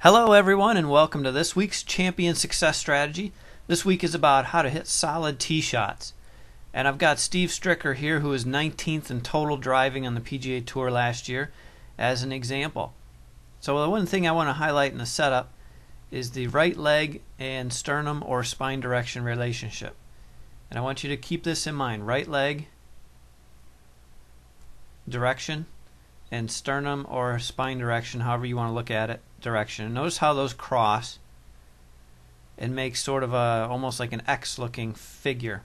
Hello everyone and welcome to this week's Champion Success Strategy. This week is about how to hit solid tee shots. And I've got Steve Stricker here, who is 19th in total driving on the PGA Tour last year, as an example. So the one thing I want to highlight in the setup is the right leg and sternum or spine direction relationship. And I want you to keep this in mind. Right leg direction and sternum or spine direction, however you want to look at it, direction. And notice how those cross and make sort of almost like an X looking figure.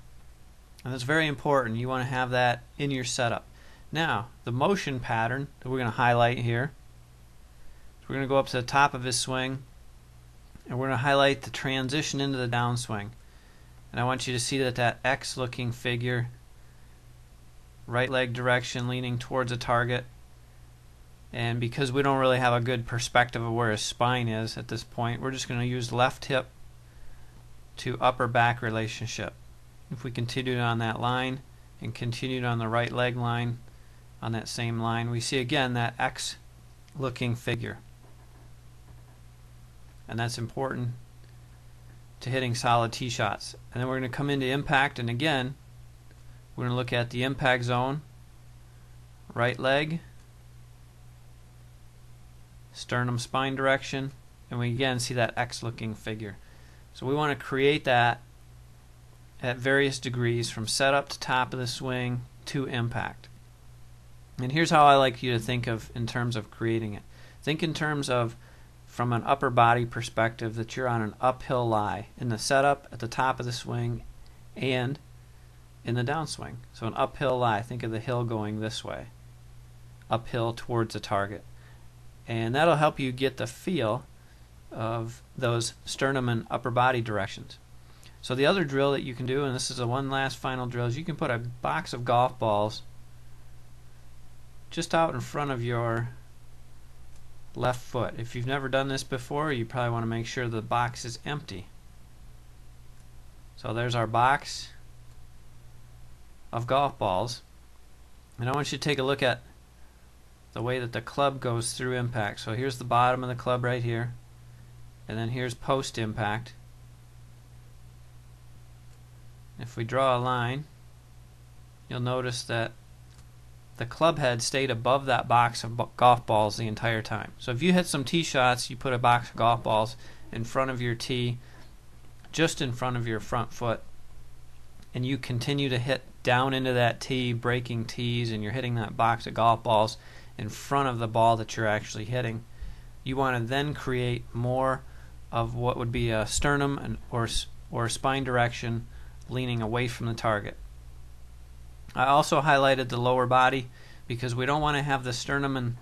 And that's very important. You want to have that in your setup. Now, the motion pattern that we're going to highlight here, so we're going to go up to the top of his swing and we're going to highlight the transition into the downswing. And I want you to see that X looking figure, right leg direction leaning towards a target. And because we don't really have a good perspective of where his spine is at this point, we're just going to use left hip to upper back relationship. If we continued on that line and continued on the right leg line on that same line, we see again that X looking figure. And that's important to hitting solid tee shots. And then we're going to come into impact, and again we're going to look at the impact zone, right leg, sternum spine direction, and we again see that X looking figure. So we want to create that at various degrees from setup to top of the swing to impact. And here's how I like you to think of in terms of creating it. Think in terms of from an upper body perspective that you're on an uphill lie in the setup, at the top of the swing, and in the downswing. So an uphill lie, think of the hill going this way, uphill towards the target. And that'll help you get the feel of those sternum and upper body directions. So the other drill that you can do, and this is the one last final drill, is you can put a box of golf balls just out in front of your left foot. If you've never done this before, you probably want to make sure the box is empty. So there's our box of golf balls. And I want you to take a look at the way that the club goes through impact. So here's the bottom of the club right here, and then here's post impact. If we draw a line, you'll notice that the club head stayed above that box of golf balls the entire time. So if you hit some tee shots, you put a box of golf balls in front of your tee, just in front of your front foot, and you continue to hit down into that tee, breaking tees, and you're hitting that box of golf balls in front of the ball that you're actually hitting, you want to then create more of what would be a sternum or spine direction leaning away from the target. I also highlighted the lower body because we don't want to have the sternum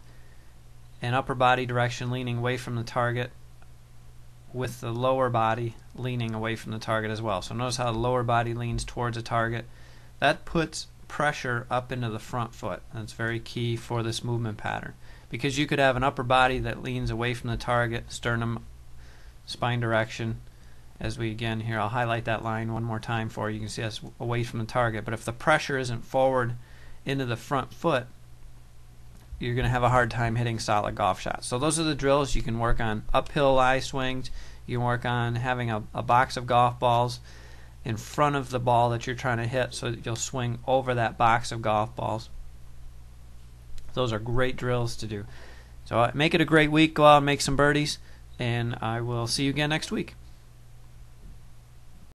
and upper body direction leaning away from the target with the lower body leaning away from the target as well. So notice how the lower body leans towards a target. That puts pressure up into the front foot. That's very key for this movement pattern, because you could have an upper body that leans away from the target, sternum spine direction, as we again here, I'll highlight that line one more time for you. You can see us away from the target, but if the pressure isn't forward into the front foot, you're going to have a hard time hitting solid golf shots. So those are the drills. You can work on uphill lie swings, you can work on having a box of golf balls in front of the ball that you're trying to hit so that you'll swing over that box of golf balls. Those are great drills to do. So make it a great week. Go out and make some birdies, and I will see you again next week.